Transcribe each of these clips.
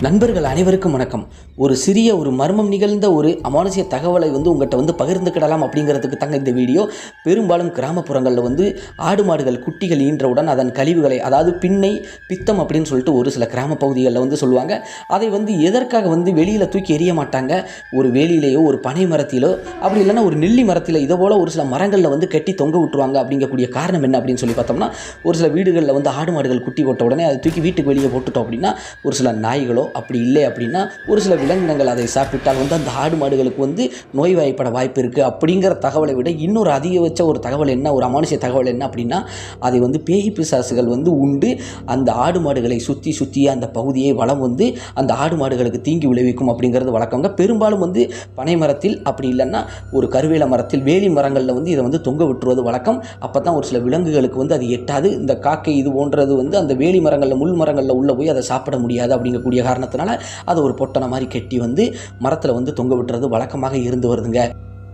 நண்பர்கள் அனைவருக்கும் வணக்கம். ஒரு சிறிய மர்மம் நிகழ்ந்த ஒரு அமானுஷ்ய தகவலை உங்கள்கிட்ட பகிர்ந்துக்கிடலாம் அப்படிங்கிறதுக்கு தாங்க இந்த வீடியோ. பெரும்பாலும் கிராமப்புறங்களில் ஆடு மாடுகள் குட்டிகள் ஈன்றவுடன் அதன் கழிவுகளை, அதாவது பின்னை பித்தம் அப்படின்னு சொல்லிட்டு ஒரு சில கிராம பகுதிகளில் சொல்லுவாங்க. அதை எதற்காக வெளியில் தூக்கி எறிய மாட்டாங்க. ஒரு வேலியிலேயோ ஒரு பனை மரத்திலோ அப்படி இல்லைன்னா ஒரு நெல்லி மரத்தில் இதை போல் ஒரு சில மரங்களில் கட்டி தொங்க விட்டுருவாங்க. அப்படிங்கக்கூடிய காரணம் என்ன அப்படின்னு சொல்லி பார்த்தோம்னா, ஒரு சில வீடுகளில் ஆடு மாடுகள் குட்டி போட்ட உடனே அதை தூக்கி வீட்டுக்கு வெளியே போட்டுட்டோம் அப்படின்னா ஒரு சில நாய்களோ அப்படி இல்லை அப்படின்னா ஒரு சில விலங்கினங்கள் அதை சாப்பிட்டால் அந்த ஆடு மாடுகளுக்கு நோய்வாய்ப்பட வாய்ப்பு இருக்குது அப்படிங்கிற தகவலை விட இன்னொரு அதிகபட்ச ஒரு தகவல் என்ன, ஒரு அமானுஷ்ய தகவல் என்ன அப்படின்னா, அதை பேய் பிசாசுகள் உண்டு அந்த ஆடு மாடுகளை சுற்றி அந்த பகுதியை வளம் அந்த ஆடு மாடுகளுக்கு தீங்கி விளைவிக்கும் அப்படிங்கிறது வழக்கங்க. பெரும்பாலும் பனை மரத்தில் அப்படி இல்லைன்னா ஒரு கருவேல மரத்தில் வேலி மரங்களில் இதை தொங்க விட்டுருவது வழக்கம். அப்போ தான் ஒரு சில விலங்குகளுக்கு அது எட்டாது. இந்த காக்கை இது போன்றது அந்த வேலி மரங்களில் முள் மரங்களில் உள்ள போய் அதை சாப்பிட முடியாது அப்படிங்கக்கூடிய காரணத்தினால அதை ஒரு பொட்டனை மாதிரி கட்டி மரத்தில் தொங்க விட்டுறது வழக்கமாக இருந்து வருதுங்க.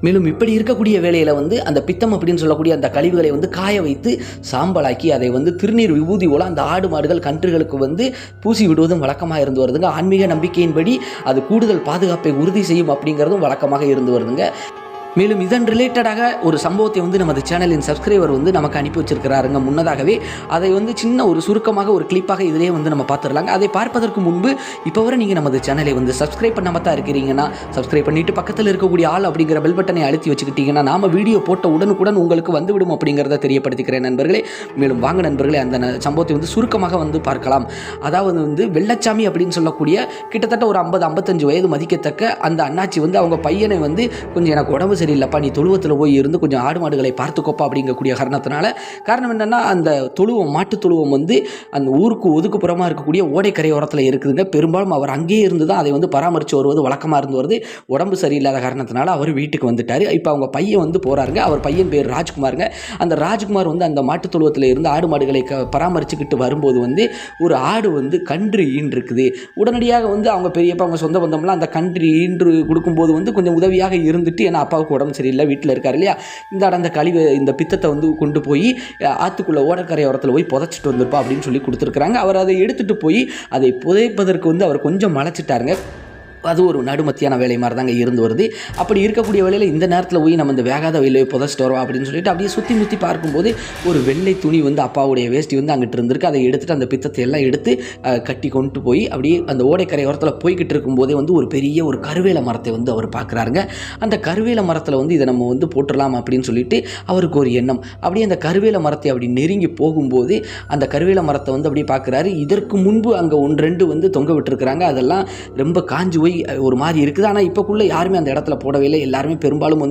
மேலும் இப்படி இருக்கக்கூடிய வேளையில் அந்த பித்தம் அப்படின்னு சொல்லக்கூடிய அந்த கழிவுகளை காய வைத்து சாம்பலாக்கி அதை திருநீர் விபூதி போல அந்த ஆடு மாடுகள் கன்றுகளுக்கு பூசி விடுவதும் வழக்கமாக இருந்து வருதுங்க. ஆன்மீக நம்பிக்கையின்படி அது கூடுதல் பாதுகாப்பை உறுதி செய்யும் அப்படிங்கிறதும் வழக்கமாக இருந்து வருதுங்க. மேலும் இதன் ரிலேட்டடாக ஒரு சம்பவத்தை நமது சேனலின் சப்ஸ்கிரைபர் நமக்கு அனுப்பி வச்சிருக்கிறாருங்க. முன்னதாகவே அதை சின்ன ஒரு சுருக்கமாக ஒரு கிளிப்பாக இதிலே நம்ம பார்த்துடலாங்க. அதை பார்ப்பதற்கு முன்பு இப்போ வரை நீங்கள் நமது சேனலை சப்ஸ்கிரைப் பண்ணாமல் தான் இருக்கிறீங்கன்னா சப்ஸ்கிரைப் பண்ணிவிட்டு பக்கத்தில் இருக்கக்கூடிய ஆல் அப்படிங்கிற பெல் பட்டனை அழுத்தி வச்சுக்கிட்டீங்கன்னா நாம வீடியோ போட்ட உடனுக்குடன் உங்களுக்கு வந்துவிடும் அப்படிங்கிறத தெரியப்படுத்திக்கிறேன் நண்பர்களே. மேலும் வாங்க நண்பர்களே, அந்த சம்பவத்தை சுருக்கமாக பார்க்கலாம். அதாவது வெள்ளச்சாமி அப்படின்னு சொல்லக்கூடிய கிட்டத்தட்ட ஒரு 50-55 வயது மதிக்கத்தக்க அந்த அண்ணாச்சி அவங்க பையனை கொஞ்சம் எனக்கு உடம்பு சரியில்லைப்பா, நீ தொழுவத்தில் போய் இருந்து கொஞ்சம் ஆடு மாடுகளை பார்த்துக்கோப்பா அப்படிங்கக்கூடிய காரணம் என்னென்னா, அந்த தொழுவம் மாட்டு தொழுவம் அந்த ஊருக்கு ஒதுக்குப்புறமாக இருக்கக்கூடிய ஓடைக்கரை ஓரத்தில் இருக்குதுங்க. பெரும்பாலும் அவர் அங்கேயே இருந்து தான் அதை பராமரித்து வருவது வழக்கமாக இருந்து வருது. உடம்பு சரியில்லாத காரணத்தினால அவர் வீட்டுக்கு வந்துட்டார். இப்போ அவங்க பையன் போகிறாருங்க. அவர் பையன் பேர் ராஜ்குமாருங்க. அந்த ராஜ்குமார் அந்த மாட்டு தொழுவத்தில் இருந்து ஆடு மாடுகளை பராமரிச்சுக்கிட்டு வரும்போது ஒரு ஆடு கன்று ஈன்றுருக்குது. உடனடியாக அவங்க பெரியப்பா அவங்க சொந்த பந்தம்லாம் அந்த கன்று ஈன்று கொடுக்கும்போது கொஞ்சம் உதவியாக இருந்துட்டு, ஏன்னா அப்பாவுக்கு உடம்பு சரியில்லை, வீட்டில் இருக்கார் இல்லையா, அந்த கழிவு இந்த பித்தத்தை கொண்டு போய் ஆற்றுக்குள்ளே ஓடக்கரை ஓரத்தில் போய் புதைச்சிட்டு வந்திருப்பா அப்படின்னு சொல்லி கொடுத்துருக்குறாங்க. அவர் அதை எடுத்துகிட்டு போய் அதை புதைப்பதற்கு அவர் கொஞ்சம் மலைச்சிட்டாருங்க. அது ஒரு நடுமத்தியான வேலை மாதிரி தாங்க இருந்து வருது. அப்படி இருக்கக்கூடிய வேலையில் இந்த நேரத்தில் போய் நம்ம இந்த வேகாத வெயிலை புதைச்சிட்டு வரோம் அப்படின்னு சொல்லிட்டு அப்படியே சுற்றி முற்றி பார்க்கும்போது ஒரு வெள்ளை துணி அப்பாவுடைய வேஷ்டி அங்கிட்டு இருந்திருக்கு. அதை எடுத்துகிட்டு அந்த பித்தத்தை எல்லாம் எடுத்து கட்டி கொண்டு போய் அப்படியே அந்த ஓடைக்கரை ஓரத்தில் போய்கிட்டு இருக்கும்போதே ஒரு பெரிய ஒரு கருவேல மரத்தை அவர் பார்க்குறாருங்க. அந்த கருவேல மரத்தில் இதை நம்ம போட்டுடலாம் அப்படின்னு சொல்லிட்டு அவருக்கு ஒரு எண்ணம். அப்படியே அந்த கருவேல மரத்தை அப்படி நெருங்கி போகும்போது அந்த கருவேல மரத்தை அப்படியே பார்க்குறாரு. இதற்கு முன்பு அங்கே 1-2 தொங்க விட்டுருக்குறாங்க. அதெல்லாம் ரொம்ப காஞ்சி போய் ஒரு மாதிரி இருக்குது. ஆனால் இப்போக்குள்ளே யாருமே அந்த இடத்துல போடவே இல்லை. எல்லாருமே பெரும்பாலும்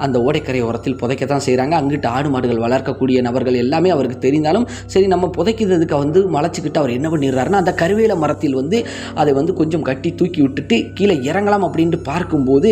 அந்த ஓடைக்கரை ஓரத்தில் புதைக்க தான் செய்கிறாங்க. அங்கிட்டு ஆடு மாடுகள் வளர்க்கக்கூடிய நபர்கள் எல்லாமே அவருக்கு தெரிந்தாலும் சரி, நம்ம புதைக்கிறதுக்கு மலைச்சிக்கிட்டு அவர் என்ன பண்ணிடுறாருன்னா, அந்த கருவேல மரத்தில் அதை கொஞ்சம் கட்டி தூக்கி விட்டுட்டு கீழே இறங்கலாம் அப்படின்ட்டு பார்க்கும்போது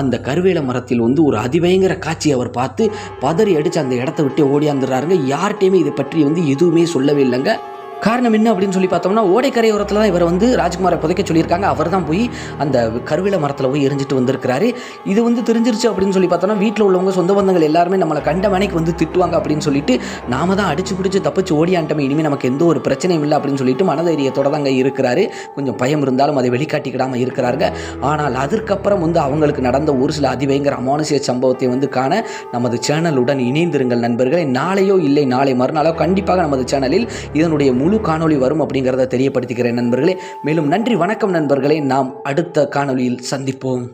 அந்த கருவேல மரத்தில் ஒரு அதிபயங்கர காட்சி அவர் பார்த்து பதறி அடித்து அந்த இடத்த விட்டு ஓடியாந்துடுறாருங்க. யார்கிட்டையுமே இதை பற்றி எதுவுமே சொல்லவே இல்லைங்க. காரணம் என்ன அப்படின்னு சொல்லி பார்த்தோம்னா, ஓடைக்கரை ஓரத்தில் தான் இவர் ராஜ்குமாரை புதைக்க சொல்லியிருக்காங்க. அவர் தான் போய் அந்த கருவேல மரத்தில் போய் எரிஞ்சிட்டு வந்திருக்கிறாரு. இது தெரிஞ்சிருச்சு அப்படின்னு சொல்லி பார்த்தோம்னா, வீட்டில் உள்ளவங்க சொந்த பந்தங்கள் எல்லாருமே நம்மளை கண்ட மனைக்கு திட்டுவாங்க அப்படின்னு சொல்லிட்டு நாம தான் அடிச்சு பிடிச்சி தப்பிச்சு ஓடியாண்டமே, இனிமேல் நமக்கு எந்த ஒரு பிரச்சனையும் இல்லை அப்படின்னு சொல்லிட்டு மனதைரியத்தோட தாங்க இருக்கிறாரு. கொஞ்சம் பயம் இருந்தாலும் அதை வெளிக்காட்டிக்கிடாமல் இருக்கிறாருங்க. ஆனால் அதற்கப்புறம் அவங்களுக்கு நடந்த ஒரு சில அதிபயங்கர அமானுஷ்ய சம்பவத்தை காண நமது சேனலுடன் இணைந்திருங்கள் நண்பர்களே. நாளையோ இல்லை நாளை மறுநாளோ கண்டிப்பாக நமது சேனலில் இதனுடைய முழு காணொளி வரும் அப்படிங்கிறத தெரியப்படுத்திக்கிறேன் நண்பர்களே. மேலும் நன்றி, வணக்கம் நண்பர்களே. நாம் அடுத்த காணொளியில் சந்திப்போம்.